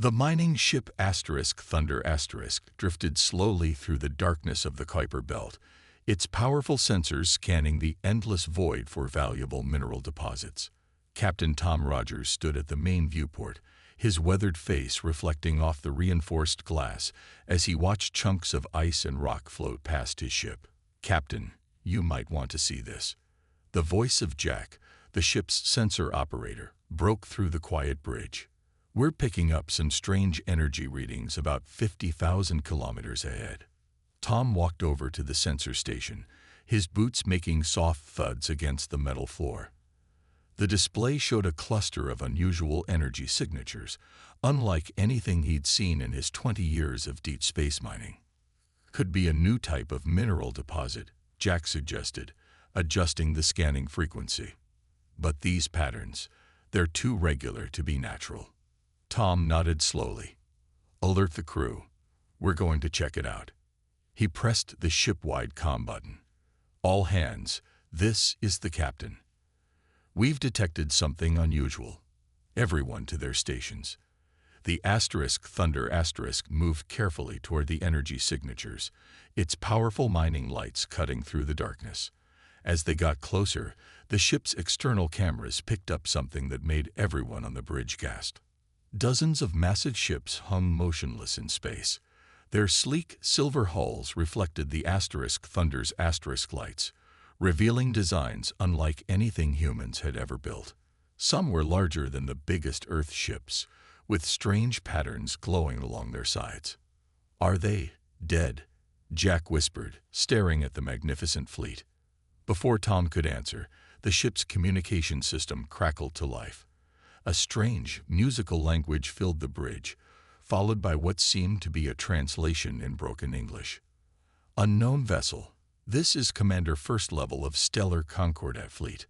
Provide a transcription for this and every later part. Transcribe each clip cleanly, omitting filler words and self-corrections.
The mining ship Thunder drifted slowly through the darkness of the Kuiper Belt, its powerful sensors scanning the endless void for valuable mineral deposits. Captain Tom Rogers stood at the main viewport, his weathered face reflecting off the reinforced glass as he watched chunks of ice and rock float past his ship. "Captain, you might want to see this." The voice of Jack, the ship's sensor operator, broke through the quiet bridge. "We're picking up some strange energy readings about 50,000 kilometers ahead." Tom walked over to the sensor station, his boots making soft thuds against the metal floor. The display showed a cluster of unusual energy signatures, unlike anything he'd seen in his 20 years of deep space mining. "Could be a new type of mineral deposit," Jack suggested, adjusting the scanning frequency. "But these patterns, they're too regular to be natural." Tom nodded slowly. "Alert the crew. We're going to check it out." He pressed the ship-wide comm button. "All hands, this is the captain. We've detected something unusual." Everyone to their stations. The Thunder moved carefully toward the energy signatures, its powerful mining lights cutting through the darkness. As they got closer, the ship's external cameras picked up something that made everyone on the bridge gasp. Dozens of massive ships hung motionless in space. Their sleek silver hulls reflected the Thunder's lights, revealing designs unlike anything humans had ever built. Some were larger than the biggest Earth ships, with strange patterns glowing along their sides. "Are they dead?" Jack whispered, staring at the magnificent fleet. Before Tom could answer, the ship's communication system crackled to life. A strange, musical language filled the bridge, followed by what seemed to be a translation in broken English. "Unknown vessel. This is Commander First Level of Stellar Concordat Fleet.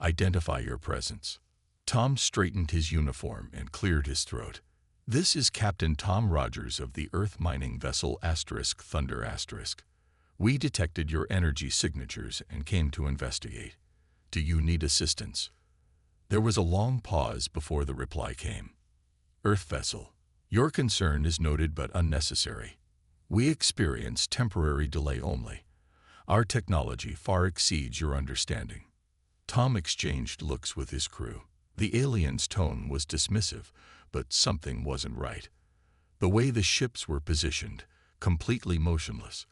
Identify your presence." Tom straightened his uniform and cleared his throat. "This is Captain Tom Rogers of the Earth mining vessel Thunder. We detected your energy signatures and came to investigate. Do you need assistance?" There was a long pause before the reply came. "Earth vessel. Your concern is noted but unnecessary. We experience temporary delay only. Our technology far exceeds your understanding." Tom exchanged looks with his crew. The alien's tone was dismissive, but something wasn't right. The way the ships were positioned, completely motionless.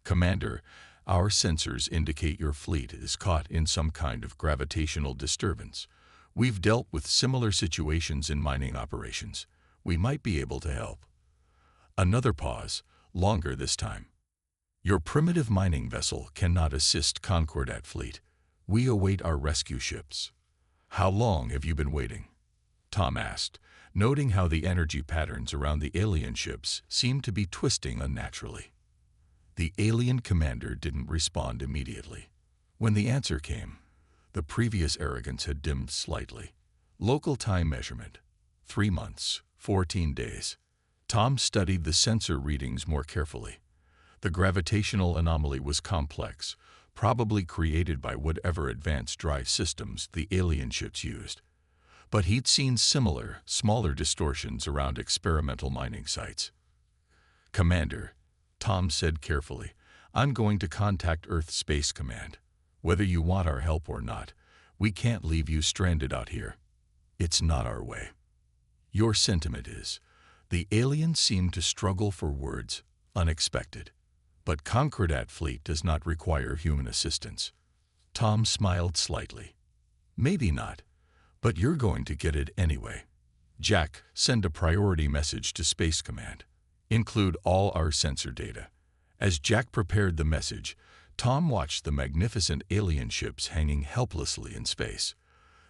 "Commander, our sensors indicate your fleet is caught in some kind of gravitational disturbance. We've dealt with similar situations in mining operations. We might be able to help." Another pause, longer this time. "Your primitive mining vessel cannot assist Concordat fleet. We await our rescue ships." "How long have you been waiting?" Tom asked, noting how the energy patterns around the alien ships seemed to be twisting unnaturally. The alien commander didn't respond immediately. When the answer came, the previous arrogance had dimmed slightly. "Local time measurement. 3 months, 14 days. Tom studied the sensor readings more carefully. The gravitational anomaly was complex, probably created by whatever advanced drive systems the alien ships used. But he'd seen similar, smaller distortions around experimental mining sites. "Commander," Tom said carefully, "I'm going to contact Earth Space Command. Whether you want our help or not, we can't leave you stranded out here. It's not our way." "Your sentiment is." The alien seemed to struggle for words, unexpected. "But Concordat fleet does not require human assistance." Tom smiled slightly. "Maybe not, but you're going to get it anyway. Jack, send a priority message to Space Command. Include all our sensor data." As Jack prepared the message, Tom watched the magnificent alien ships hanging helplessly in space.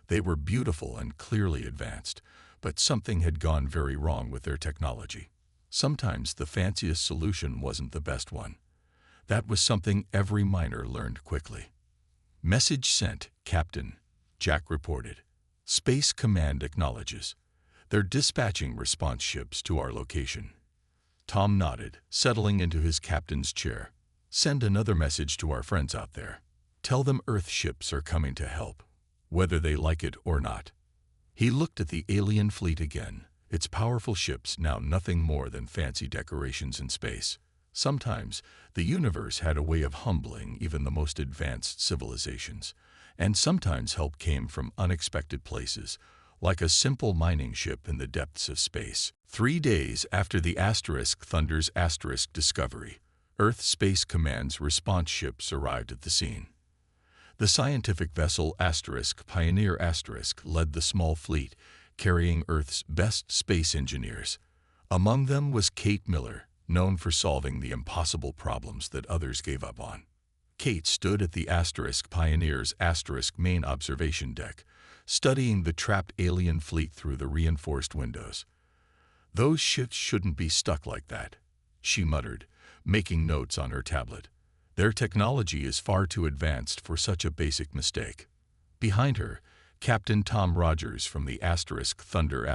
They were beautiful and clearly advanced, but something had gone very wrong with their technology. Sometimes the fanciest solution wasn't the best one. That was something every miner learned quickly. "Message sent, Captain," Jack reported. "Space Command acknowledges. They're dispatching response ships to our location." Tom nodded, settling into his captain's chair. "Send another message to our friends out there. Tell them Earth ships are coming to help, whether they like it or not." He looked at the alien fleet again, its powerful ships now nothing more than fancy decorations in space. Sometimes, the universe had a way of humbling even the most advanced civilizations, and sometimes help came from unexpected places, like a simple mining ship in the depths of space. 3 days after the Thunder's discovery, Earth Space Command's response ships arrived at the scene. The scientific vessel Pioneer led the small fleet, carrying Earth's best space engineers. Among them was Kate Miller, known for solving the impossible problems that others gave up on. Kate stood at the Pioneer's main observation deck, studying the trapped alien fleet through the reinforced windows. "Those ships shouldn't be stuck like that," she muttered, making notes on her tablet. "Their technology is far too advanced for such a basic mistake." Behind her, Captain Tom Rogers from the Thunder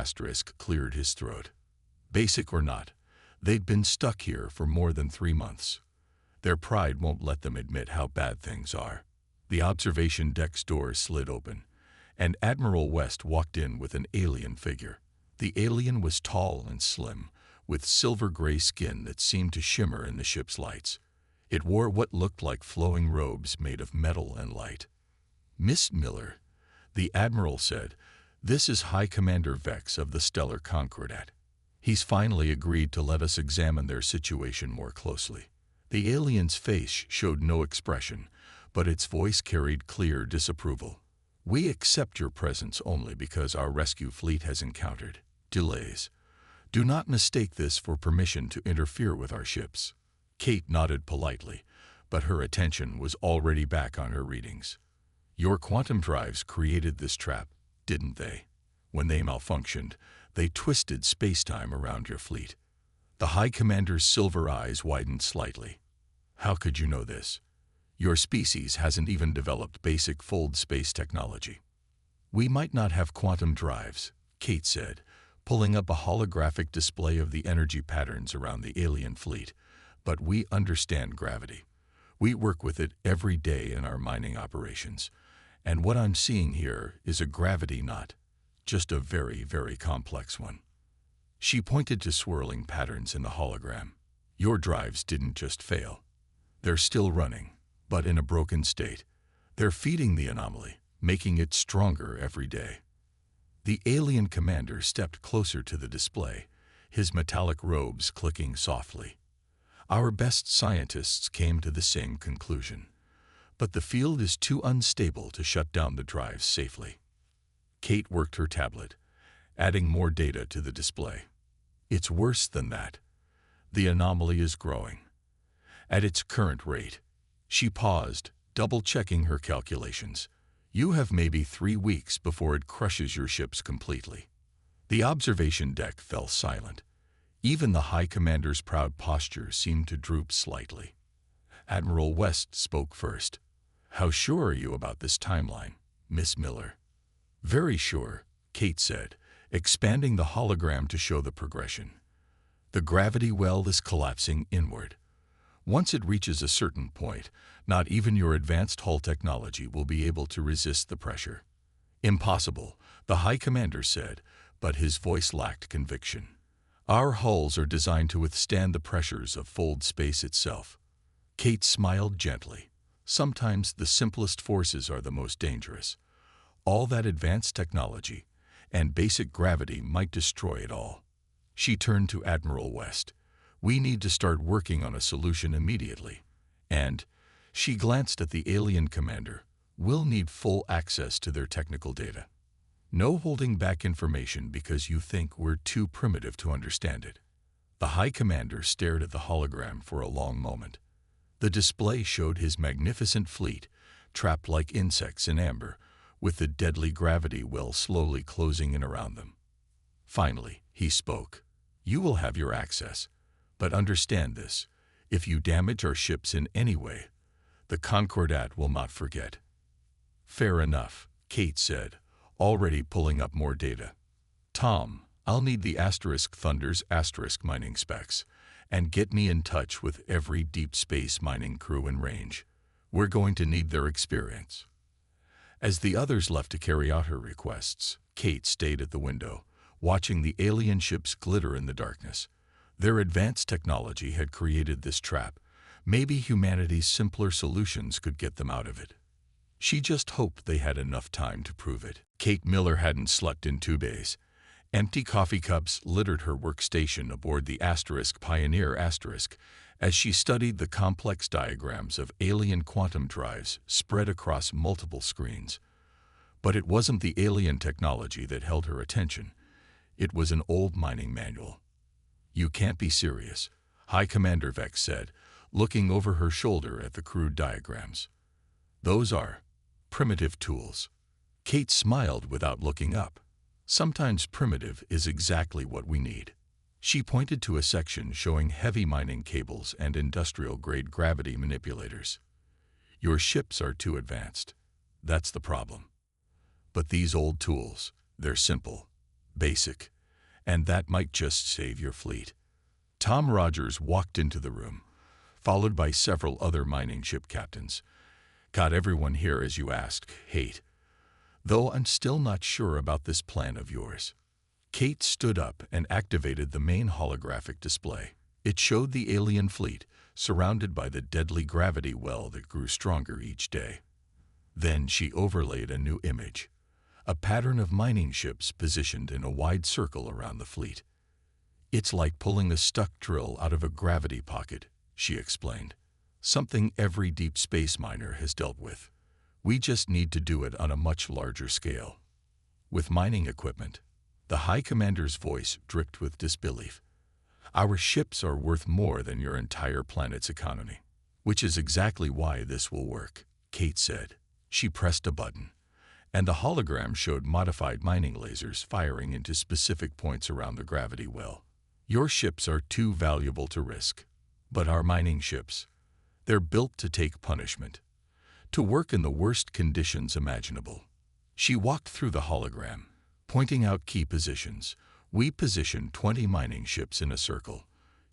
cleared his throat. Basic or not, they'd been stuck here for more than 3 months. Their pride won't let them admit how bad things are. The observation deck's door slid open, and Admiral West walked in with an alien figure. The alien was tall and slim, with silver-gray skin that seemed to shimmer in the ship's lights. It wore what looked like flowing robes made of metal and light. "Miss Miller," the Admiral said, "this is High Commander Vex of the Stellar Concordat. He's finally agreed to let us examine their situation more closely." The alien's face showed no expression, but its voice carried clear disapproval. "We accept your presence only because our rescue fleet has encountered delays. Do not mistake this for permission to interfere with our ships." Kate nodded politely, but her attention was already back on her readings. "Your quantum drives created this trap, didn't they? When they malfunctioned, they twisted space-time around your fleet." The High Commander's silver eyes widened slightly. "How could you know this? Your species hasn't even developed basic fold space technology." "We might not have quantum drives," Kate said, pulling up a holographic display of the energy patterns around the alien fleet, "but we understand gravity. We work with it every day in our mining operations, and what I'm seeing here is a gravity knot, just a very, very complex one." She pointed to swirling patterns in the hologram. "Your drives didn't just fail. They're still running, but in a broken state. They're feeding the anomaly, making it stronger every day." The alien commander stepped closer to the display, his metallic robes clicking softly. "Our best scientists came to the same conclusion, but the field is too unstable to shut down the drives safely." Kate worked her tablet, adding more data to the display. "It's worse than that. The anomaly is growing. At its current rate," she paused, double-checking her calculations, "you have maybe 3 weeks before it crushes your ships completely." The observation deck fell silent. Even the High Commander's proud posture seemed to droop slightly. Admiral West spoke first. "How sure are you about this timeline, Miss Miller?" "Very sure," Kate said, expanding the hologram to show the progression. "The gravity well is collapsing inward. Once it reaches a certain point, not even your advanced hull technology will be able to resist the pressure." "Impossible," the High Commander said, but his voice lacked conviction. "Our hulls are designed to withstand the pressures of fold space itself." Kate smiled gently. "Sometimes the simplest forces are the most dangerous. All that advanced technology and basic gravity might destroy it all." She turned to Admiral West. "We need to start working on a solution immediately. And," she glanced at the alien commander, "we'll need full access to their technical data. No holding back information because you think we're too primitive to understand it." The High Commander stared at the hologram for a long moment. The display showed his magnificent fleet, trapped like insects in amber, with the deadly gravity well slowly closing in around them. Finally, he spoke. "You will have your access, but understand this: if you damage our ships in any way, the Concordat will not forget." "Fair enough," Kate said, already pulling up more data. "Tom, I'll need the Thunder's mining specs, and get me in touch with every deep space mining crew in range. We're going to need their experience." As the others left to carry out her requests, Kate stayed at the window, watching the alien ships glitter in the darkness. Their advanced technology had created this trap. Maybe humanity's simpler solutions could get them out of it. She just hoped they had enough time to prove it. Kate Miller hadn't slept in 2 days. Empty coffee cups littered her workstation aboard the Pioneer as she studied the complex diagrams of alien quantum drives spread across multiple screens. But it wasn't the alien technology that held her attention. It was an old mining manual. "You can't be serious," High Commander Vex said, looking over her shoulder at the crude diagrams. "Those are primitive tools." Kate smiled without looking up. "Sometimes primitive is exactly what we need." She pointed to a section showing heavy mining cables and industrial-grade gravity manipulators. "Your ships are too advanced. That's the problem. But these old tools, they're simple, basic, and that might just save your fleet." Tom Rogers walked into the room, followed by several other mining ship captains. "Got everyone here as you asked, Kate. Though I'm still not sure about this plan of yours." Kate stood up and activated the main holographic display. It showed the alien fleet, surrounded by the deadly gravity well that grew stronger each day. Then she overlaid a new image, a pattern of mining ships positioned in a wide circle around the fleet. "It's like pulling a stuck drill out of a gravity pocket," she explained. "Something every deep space miner has dealt with. We just need to do it on a much larger scale. With mining equipment." The High Commander's voice dripped with disbelief. "Our ships are worth more than your entire planet's economy." "Which is exactly why this will work," Kate said. She pressed a button, and the hologram showed modified mining lasers firing into specific points around the gravity well. "Your ships are too valuable to risk. But our mining ships, they're built to take punishment, to work in the worst conditions imaginable." She walked through the hologram, pointing out key positions. "We position 20 mining ships in a circle.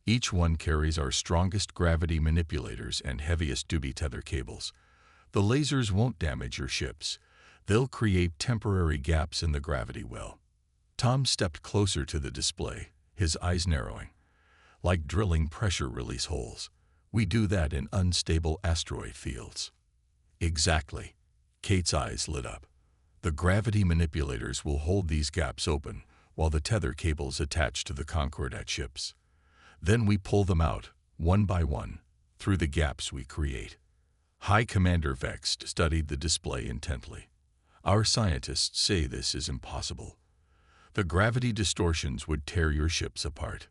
Each one carries our strongest gravity manipulators and heaviest duty tether cables. The lasers won't damage your ships. They'll create temporary gaps in the gravity well." Tom stepped closer to the display, his eyes narrowing. "Like drilling pressure release holes. We do that in unstable asteroid fields." "Exactly." Kate's eyes lit up. "The gravity manipulators will hold these gaps open while the tether cables attach to the Concordat ships. Then we pull them out, one by one, through the gaps we create." High Commander Vex studied the display intently. "Our scientists say this is impossible. The gravity distortions would tear your ships apart."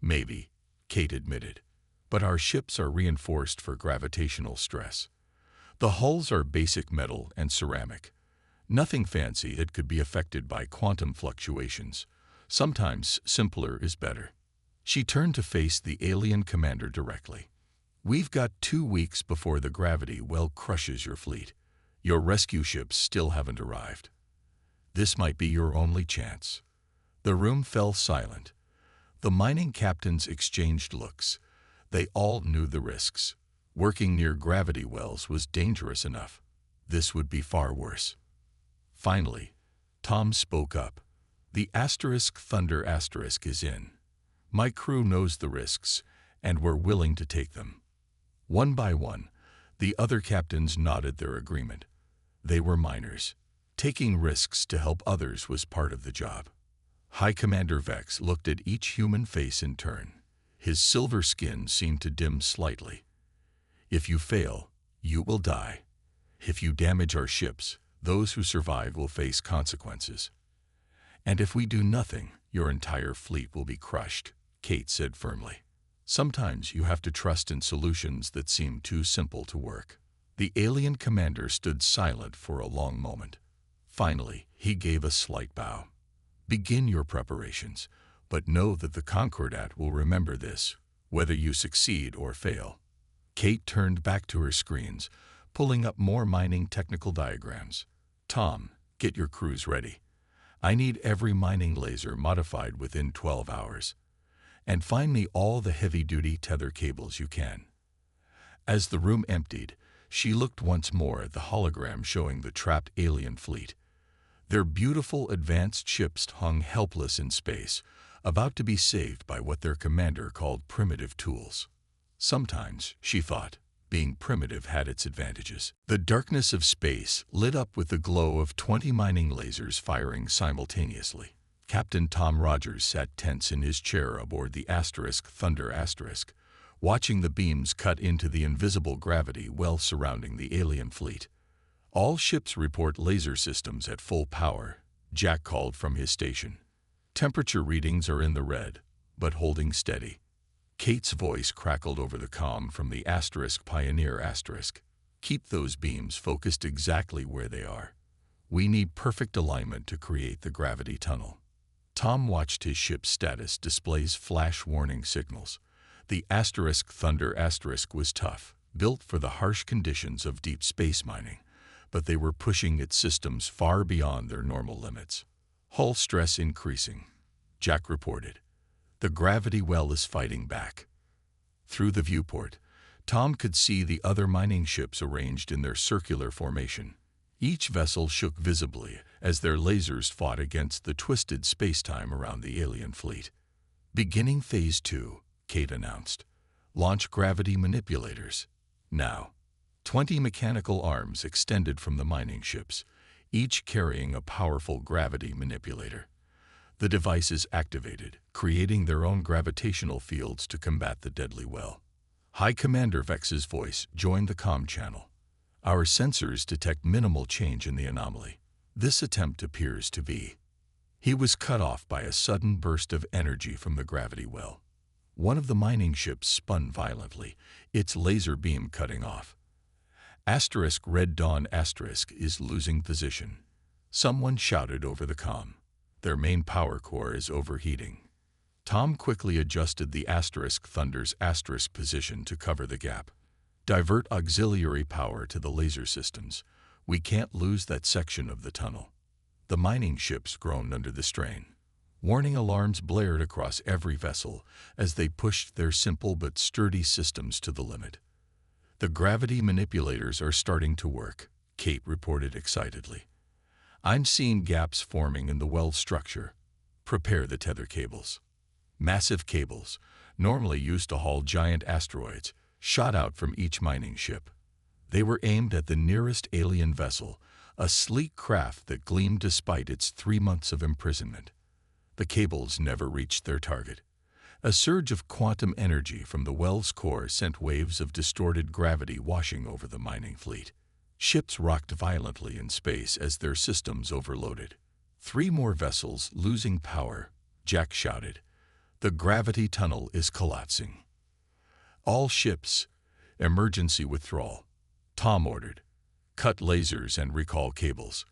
"Maybe," Kate admitted. "But our ships are reinforced for gravitational stress. The hulls are basic metal and ceramic. Nothing fancy that could be affected by quantum fluctuations. Sometimes simpler is better." She turned to face the alien commander directly. "We've got 2 weeks before the gravity well crushes your fleet. Your rescue ships still haven't arrived. This might be your only chance." The room fell silent. The mining captains exchanged looks. They all knew the risks. Working near gravity wells was dangerous enough. This would be far worse. Finally, Tom spoke up. "The Thunder is in. My crew knows the risks, and we're willing to take them." One by one, the other captains nodded their agreement. They were miners. Taking risks to help others was part of the job. High Commander Vex looked at each human face in turn. His silver skin seemed to dim slightly. "If you fail, you will die. If you damage our ships, those who survive will face consequences. And if we do nothing, your entire fleet will be crushed," Kate said firmly. "Sometimes you have to trust in solutions that seem too simple to work." The alien commander stood silent for a long moment. Finally, he gave a slight bow. "Begin your preparations, but know that the Concordat will remember this, whether you succeed or fail." Kate turned back to her screens, pulling up more mining technical diagrams. "Tom, get your crews ready. I need every mining laser modified within 12 hours. And find me all the heavy-duty tether cables you can." As the room emptied, she looked once more at the hologram showing the trapped alien fleet. Their beautiful advanced ships hung helpless in space, about to be saved by what their commander called primitive tools. Sometimes, she thought, being primitive had its advantages. The darkness of space lit up with the glow of 20 mining lasers firing simultaneously. Captain Tom Rogers sat tense in his chair aboard the Thunder *, watching the beams cut into the invisible gravity well surrounding the alien fleet. "All ships report laser systems at full power," Jack called from his station. "Temperature readings are in the red, but holding steady." Kate's voice crackled over the comm from the Pioneer *. "Keep those beams focused exactly where they are. We need perfect alignment to create the gravity tunnel." Tom watched his ship's status displays flash warning signals. The Thunder * was tough, built for the harsh conditions of deep space mining, but they were pushing its systems far beyond their normal limits. "Hull stress increasing," Jack reported. "The gravity well is fighting back." Through the viewport, Tom could see the other mining ships arranged in their circular formation. Each vessel shook visibly as their lasers fought against the twisted spacetime around the alien fleet. "Beginning Phase 2, Kate announced. "Launch gravity manipulators. Now." 20 mechanical arms extended from the mining ships, each carrying a powerful gravity manipulator. The devices activated, creating their own gravitational fields to combat the deadly well. High Commander Vex's voice joined the comm channel. "Our sensors detect minimal change in the anomaly. This attempt appears to be..." He was cut off by a sudden burst of energy from the gravity well. One of the mining ships spun violently, its laser beam cutting off. Red Dawn * is losing position. Someone shouted over the comm. "Their main power core is overheating." Tom quickly adjusted the Thunder's * position to cover the gap. "Divert auxiliary power to the laser systems. We can't lose that section of the tunnel." The mining ships groaned under the strain. Warning alarms blared across every vessel as they pushed their simple but sturdy systems to the limit. "The gravity manipulators are starting to work," Kate reported excitedly. "I'm seeing gaps forming in the well structure. Prepare the tether cables." Massive cables, normally used to haul giant asteroids, shot out from each mining ship. They were aimed at the nearest alien vessel, a sleek craft that gleamed despite its 3 months of imprisonment. The cables never reached their target. A surge of quantum energy from the well's core sent waves of distorted gravity washing over the mining fleet. Ships rocked violently in space as their systems overloaded. 3 more vessels losing power," Jack shouted. "The gravity tunnel is collapsing." "All ships, emergency withdrawal," Tom ordered. "Cut lasers and recall cables.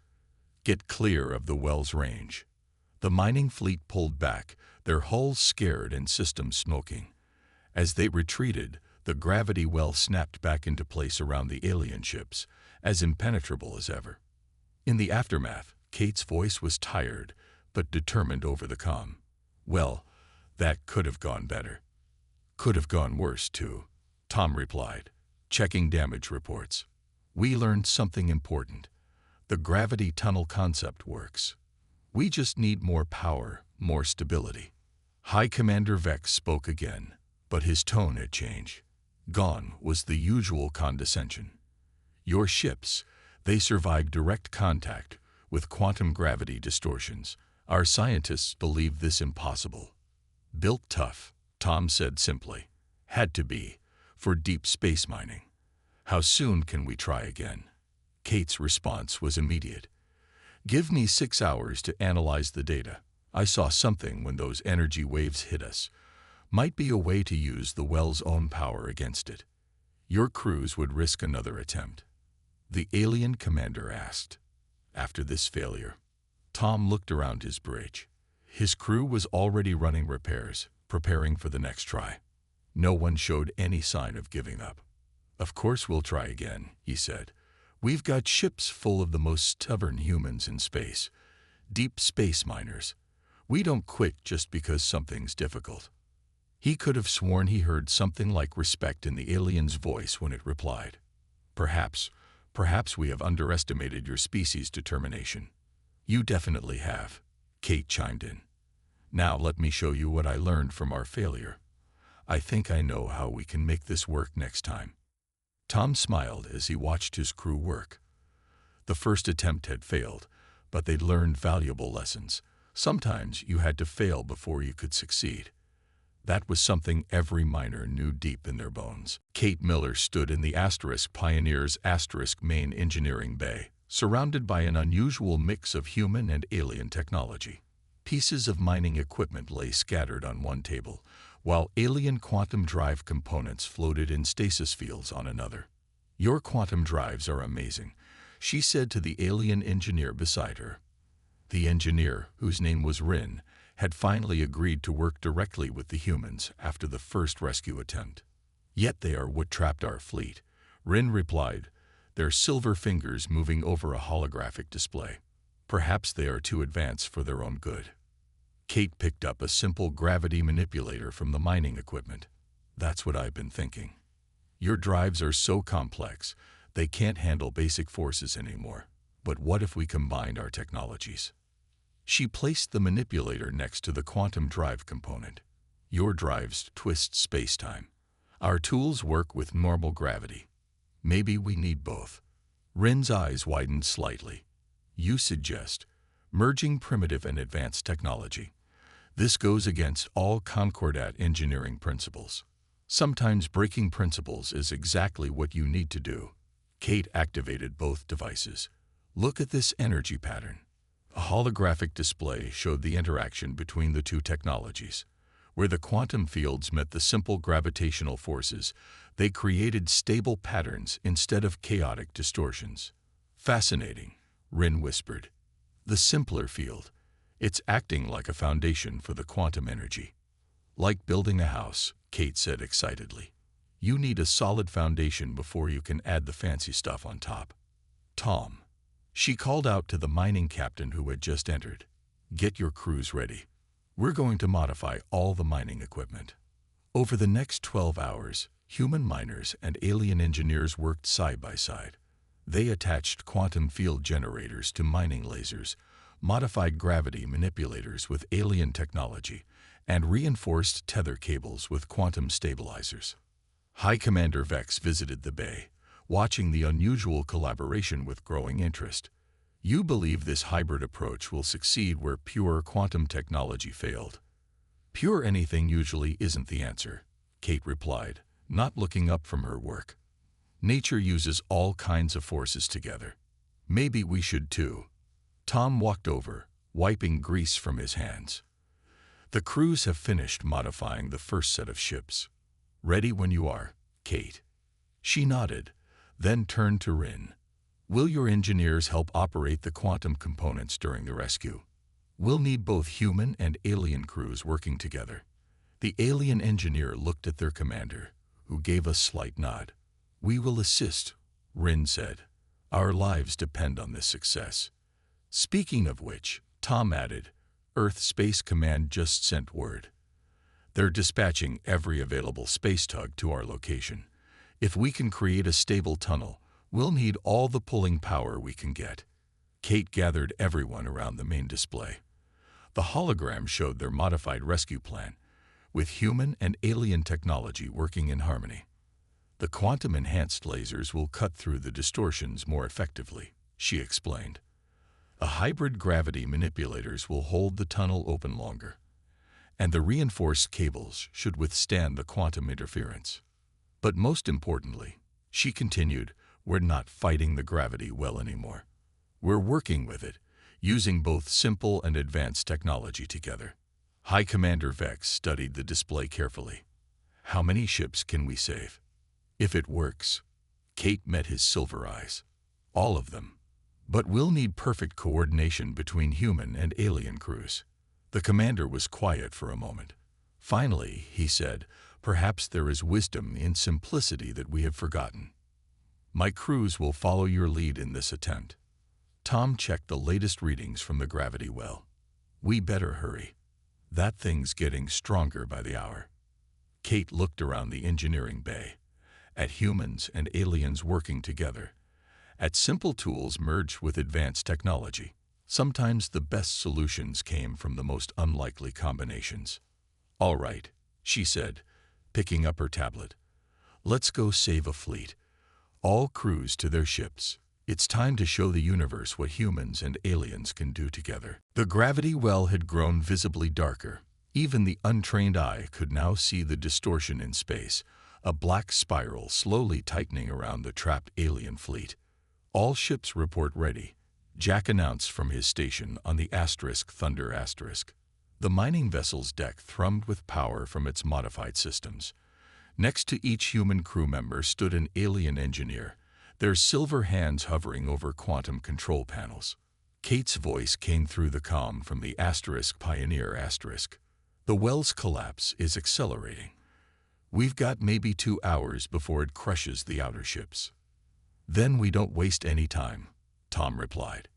Get clear of the well's range." The mining fleet pulled back, their hulls scared and systems smoking. As they retreated, the gravity well snapped back into place around the alien ships, as impenetrable as ever. In the aftermath, Kate's voice was tired, but determined over the comm. "Well, that could have gone better." "Could have gone worse, too," Tom replied, checking damage reports. "We learned something important. The gravity tunnel concept works. We just need more power, more stability." High Commander Vex spoke again, but his tone had changed. Gone was the usual condescension. "Your ships, they survived direct contact with quantum gravity distortions. Our scientists believe this impossible." "Built tough," Tom said simply. "Had to be, for deep space mining. How soon can we try again?" Kate's response was immediate. "Give me 6 hours to analyze the data. I saw something when those energy waves hit us. Might be a way to use the well's own power against it. Your crews would risk another attempt." The alien commander asked. After this failure, Tom looked around his bridge. His crew was already running repairs, preparing for the next try. No one showed any sign of giving up. "Of course we'll try again," he said. "We've got ships full of the most stubborn humans in space. Deep space miners. We don't quit just because something's difficult." He could have sworn he heard something like respect in the alien's voice when it replied. Perhaps we have underestimated your species' determination." You definitely have, Kate chimed in. Now let me show you what I learned from our failure. I think I know how we can make this work next time. Tom smiled as he watched his crew work. The first attempt had failed, but they'd learned valuable lessons. Sometimes you had to fail before you could succeed. That was something every miner knew deep in their bones. Kate Miller stood in the Pioneer's main engineering bay, surrounded by an unusual mix of human and alien technology. Pieces of mining equipment lay scattered on one table, while alien quantum drive components floated in stasis fields on another. "Your quantum drives are amazing," she said to the alien engineer beside her. The engineer, whose name was Rin, had finally agreed to work directly with the humans after the first rescue attempt. "Yet they are what trapped our fleet," Rin replied, their silver fingers moving over a holographic display. "Perhaps they are too advanced for their own good." Kate picked up a simple gravity manipulator from the mining equipment. "That's what I've been thinking. Your drives are so complex, they can't handle basic forces anymore. But what if we combined our technologies?" She placed the manipulator next to the quantum drive component. "Your drives twist space-time. Our tools work with normal gravity. Maybe we need both." Rin's eyes widened slightly. "You suggest merging primitive and advanced technology. This goes against all Concordat engineering principles." "Sometimes breaking principles is exactly what you need to do." Kate activated both devices. "Look at this energy pattern." A holographic display showed the interaction between the two technologies. Where the quantum fields met the simple gravitational forces, they created stable patterns instead of chaotic distortions. "Fascinating," Rin whispered. "The simpler field. It's acting like a foundation for the quantum energy." "Like building a house," Kate said excitedly. "You need a solid foundation before you can add the fancy stuff on top." "Tom," she called out to the mining captain who had just entered, "get your crews ready. We're going to modify all the mining equipment." Over the next 12 hours, human miners and alien engineers worked side by side. They attached quantum field generators to mining lasers, modified gravity manipulators with alien technology, and reinforced tether cables with quantum stabilizers. High Commander Vex visited the bay, watching the unusual collaboration with growing interest. "You believe this hybrid approach will succeed where pure quantum technology failed?" "Pure anything usually isn't the answer," Kate replied, not looking up from her work. "Nature uses all kinds of forces together. Maybe we should too." Tom walked over, wiping grease from his hands. "The crews have finished modifying the first set of ships. Ready when you are, Kate." She nodded, then turned to Rin. "Will your engineers help operate the quantum components during the rescue? We'll need both human and alien crews working together." The alien engineer looked at their commander, who gave a slight nod. "We will assist," Rin said. "Our lives depend on this success." "Speaking of which," Tom added, "Earth Space Command just sent word. They're dispatching every available space tug to our location. If we can create a stable tunnel, we'll need all the pulling power we can get." Kate gathered everyone around the main display. The hologram showed their modified rescue plan, with human and alien technology working in harmony. "The quantum-enhanced lasers will cut through the distortions more effectively," she explained. "The hybrid gravity manipulators will hold the tunnel open longer, and the reinforced cables should withstand the quantum interference. But most importantly," she continued, "we're not fighting the gravity well anymore. We're working with it, using both simple and advanced technology together." High Commander Vex studied the display carefully. "How many ships can we save?" "If it works," Kate met his silver eyes. "All of them. But we'll need perfect coordination between human and alien crews." The commander was quiet for a moment. Finally, he said, "Perhaps there is wisdom in simplicity that we have forgotten. My crews will follow your lead in this attempt." Tom checked the latest readings from the gravity well. "We better hurry. That thing's getting stronger by the hour." Kate looked around the engineering bay, at humans and aliens working together, at simple tools merged with advanced technology. Sometimes the best solutions came from the most unlikely combinations. "All right," she said, picking up her tablet. "Let's go save a fleet. All crews to their ships. It's time to show the universe what humans and aliens can do together." The gravity well had grown visibly darker. Even the untrained eye could now see the distortion in space, a black spiral slowly tightening around the trapped alien fleet. "All ships report ready," Jack announced from his station on the Thunder *. The mining vessel's deck thrummed with power from its modified systems. Next to each human crew member stood an alien engineer, their silver hands hovering over quantum control panels. Kate's voice came through the comm from the Pioneer *. "The well's collapse is accelerating. We've got maybe 2 hours before it crushes the outer ships." "Then we don't waste any time," Tom replied.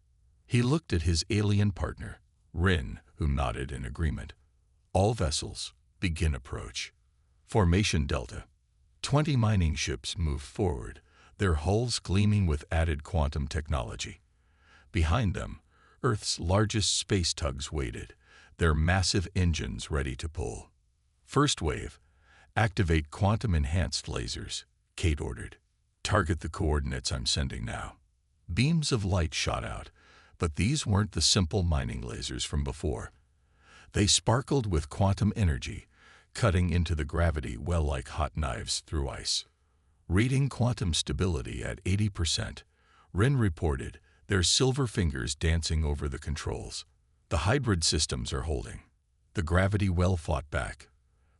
He looked at his alien partner, Rin, who nodded in agreement. "All vessels, begin approach. Formation Delta." 20 mining ships moved forward, their hulls gleaming with added quantum technology. Behind them, Earth's largest space tugs waited, their massive engines ready to pull. "First wave, activate quantum-enhanced lasers," Kate ordered. "Target the coordinates I'm sending now." Beams of light shot out, but these weren't the simple mining lasers from before. They sparkled with quantum energy, cutting into the gravity well like hot knives through ice. Reading quantum stability at 80%, Rin reported, their silver fingers dancing over the controls. "The hybrid systems are holding." The gravity well fought back.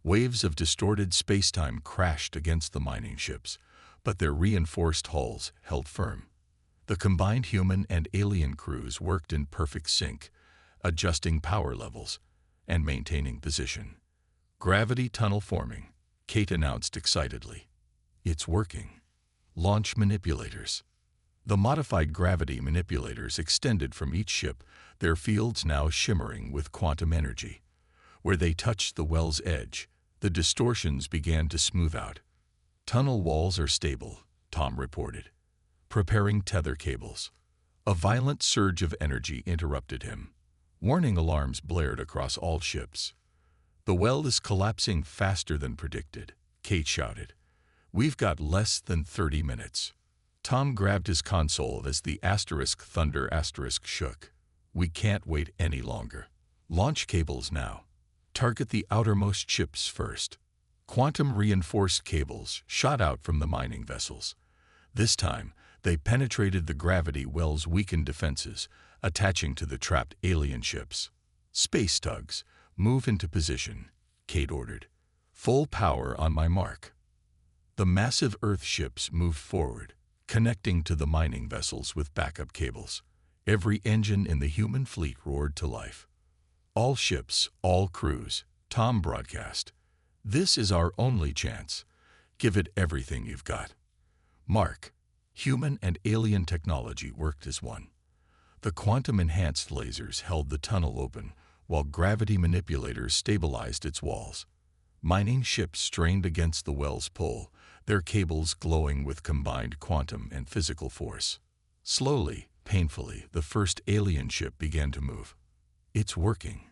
Waves of distorted space-time crashed against the mining ships, but their reinforced hulls held firm. The combined human and alien crews worked in perfect sync, adjusting power levels and maintaining position. "Gravity tunnel forming," Kate announced excitedly. "It's working. Launch manipulators." The modified gravity manipulators extended from each ship, their fields now shimmering with quantum energy. Where they touched the well's edge, the distortions began to smooth out. "Tunnel walls are stable," Tom reported, preparing tether cables. A violent surge of energy interrupted him. Warning alarms blared across all ships. "The well is collapsing faster than predicted," Kate shouted. "We've got less than 30 minutes." Tom grabbed his console as the Thunder * shook. "We can't wait any longer. Launch cables now. Target the outermost ships first." Quantum-reinforced cables shot out from the mining vessels. This time, they penetrated the gravity well's weakened defenses, attaching to the trapped alien ships. "Space tugs, move into position," Kate ordered. "Full power on my mark." The massive Earth ships moved forward, connecting to the mining vessels with backup cables. Every engine in the human fleet roared to life. "All ships, all crews," Tom broadcast. "This is our only chance. Give it everything you've got." Mark. Human and alien technology worked as one. The quantum-enhanced lasers held the tunnel open, while gravity manipulators stabilized its walls. Mining ships strained against the well's pull, their cables glowing with combined quantum and physical force. Slowly, painfully, the first alien ship began to move. "It's working,"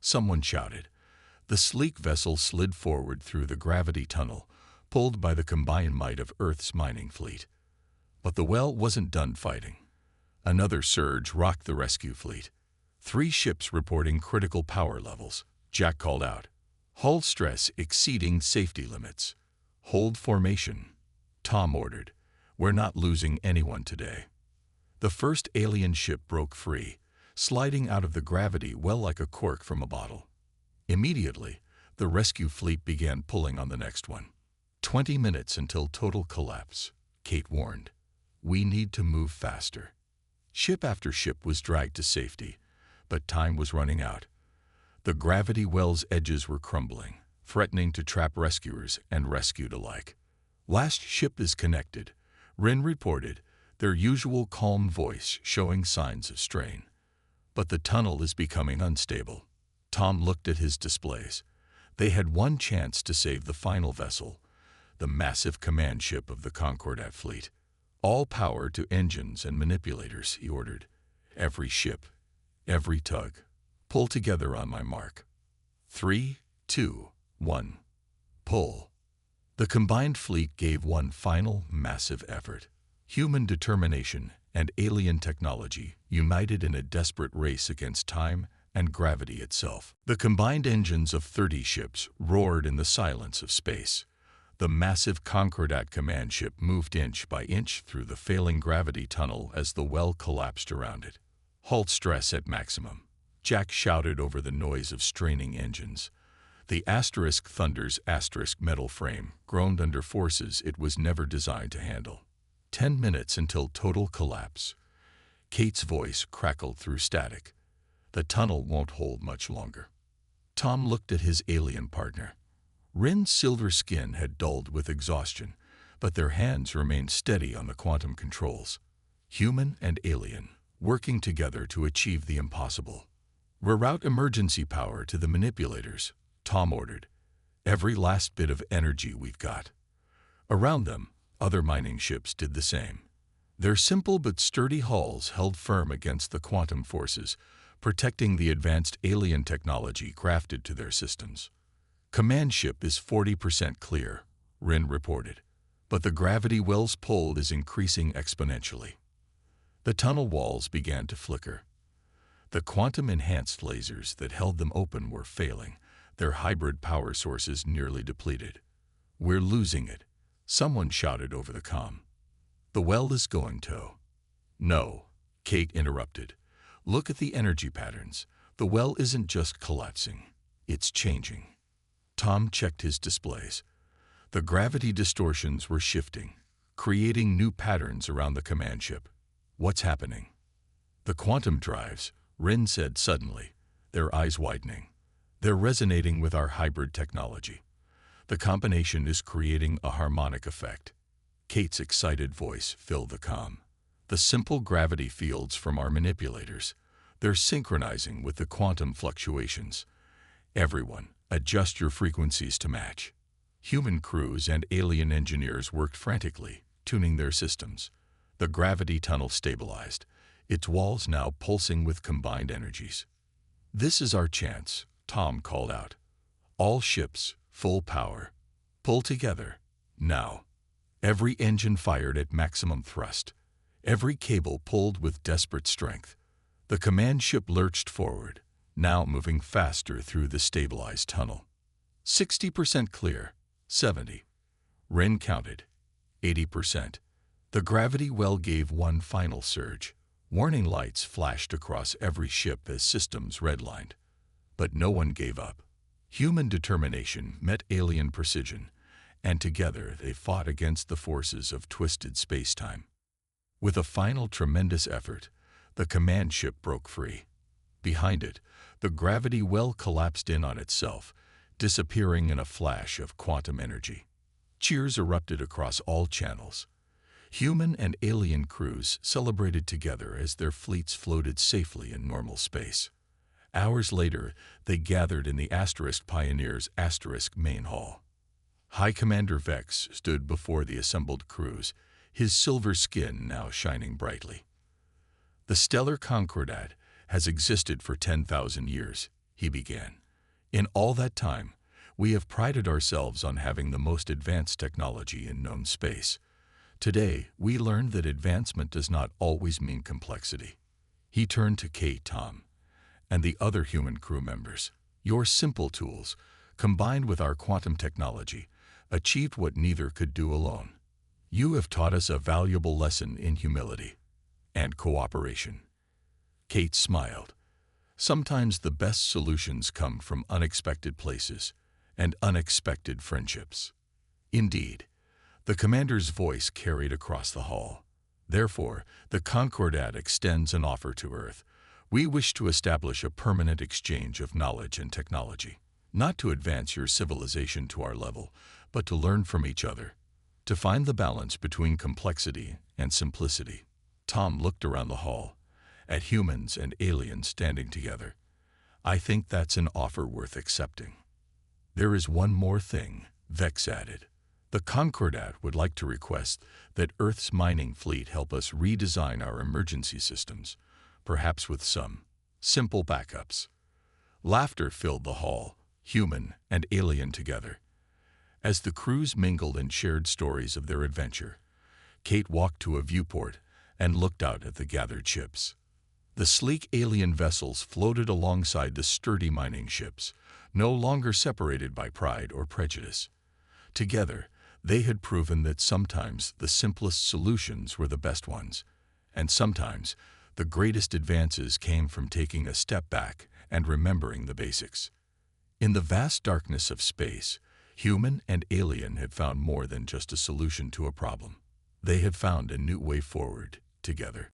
someone shouted. The sleek vessel slid forward through the gravity tunnel, pulled by the combined might of Earth's mining fleet. But the well wasn't done fighting. Another surge rocked the rescue fleet. 3 ships reporting critical power levels, Jack called out. "Hull stress exceeding safety limits. Hold formation," Tom ordered. "We're not losing anyone today." The first alien ship broke free, sliding out of the gravity well like a cork from a bottle. Immediately, the rescue fleet began pulling on the next one. 20 minutes until total collapse," Kate warned. "We need to move faster." Ship after ship was dragged to safety, but time was running out. The gravity well's edges were crumbling, threatening to trap rescuers and rescued alike. "Last ship is connected," Rin reported, their usual calm voice showing signs of strain. "But the tunnel is becoming unstable." Tom looked at his displays. They had one chance to save the final vessel, the massive command ship of the Concordat fleet. "All power to engines and manipulators," he ordered. "Every ship, Every tug. Pull together on my mark. 3, 2, 1. Pull. The combined fleet gave one final, massive effort. Human determination and alien technology united in a desperate race against time and gravity itself. The combined engines of 30 ships roared in the silence of space. The massive Concordat command ship moved inch by inch through the failing gravity tunnel as the well collapsed around it. Halt stress at maximum. Jack shouted over the noise of straining engines. The Thunder's metal frame groaned under forces it was never designed to handle. 10 minutes until total collapse. Kate's voice crackled through static. The tunnel won't hold much longer. Tom looked at his alien partner. Rin's silver skin had dulled with exhaustion, but their hands remained steady on the quantum controls. Human and alien, working together to achieve the impossible. Reroute emergency power to the manipulators, Tom ordered. Every last bit of energy we've got. Around them, other mining ships did the same. Their simple but sturdy hulls held firm against the quantum forces, protecting the advanced alien technology crafted to their systems. Command ship is 40% clear, Rin reported, but the gravity well's pull is increasing exponentially. The tunnel walls began to flicker. The quantum-enhanced lasers that held them open were failing, their hybrid power sources nearly depleted. We're losing it, someone shouted over the comm. The well is going to. No, Kate interrupted. Look at the energy patterns. The well isn't just collapsing, it's changing. Tom checked his displays. The gravity distortions were shifting, creating new patterns around the command ship. What's happening? The quantum drives, Rin said suddenly, their eyes widening. They're resonating with our hybrid technology. The combination is creating a harmonic effect. Kate's excited voice filled the comm. The simple gravity fields from our manipulators. They're synchronizing with the quantum fluctuations. Everyone, adjust your frequencies to match. Human crews and alien engineers worked frantically, tuning their systems. The gravity tunnel stabilized, its walls now pulsing with combined energies. This is our chance, Tom called out. All ships, full power. Pull together. Now. Every engine fired at maximum thrust. Every cable pulled with desperate strength. The command ship lurched forward, now moving faster through the stabilized tunnel. 60% clear. 70. Rin counted. 80%. The gravity well gave one final surge. Warning lights flashed across every ship as systems redlined. But no one gave up. Human determination met alien precision, and together they fought against the forces of twisted space-time. With a final tremendous effort, the command ship broke free. Behind it, the gravity well collapsed in on itself, disappearing in a flash of quantum energy. Cheers erupted across all channels. Human and alien crews celebrated together as their fleets floated safely in normal space. Hours later, they gathered in the Pioneer's main hall. High Commander Vex stood before the assembled crews, his silver skin now shining brightly. The stellar Concordat has existed for 10,000 years, he began. In all that time, we have prided ourselves on having the most advanced technology in known space. Today, we learned that advancement does not always mean complexity. He turned to Kate, Tom, and the other human crew members. Your simple tools, combined with our quantum technology, achieved what neither could do alone. You have taught us a valuable lesson in humility and cooperation. Kate smiled. Sometimes the best solutions come from unexpected places and unexpected friendships. Indeed, the commander's voice carried across the hall. Therefore, the Concordat extends an offer to Earth. We wish to establish a permanent exchange of knowledge and technology, not to advance your civilization to our level, but to learn from each other, to find the balance between complexity and simplicity. Tom looked around the hall, at humans and aliens standing together. I think that's an offer worth accepting. There is one more thing, Vex added. The Concordat would like to request that Earth's mining fleet help us redesign our emergency systems, perhaps with some simple backups. Laughter filled the hall, human and alien together. As the crews mingled and shared stories of their adventure, Kate walked to a viewport and looked out at the gathered ships. The sleek alien vessels floated alongside the sturdy mining ships, no longer separated by pride or prejudice. Together, they had proven that sometimes the simplest solutions were the best ones, and sometimes the greatest advances came from taking a step back and remembering the basics. In the vast darkness of space, human and alien had found more than just a solution to a problem. They had found a new way forward together.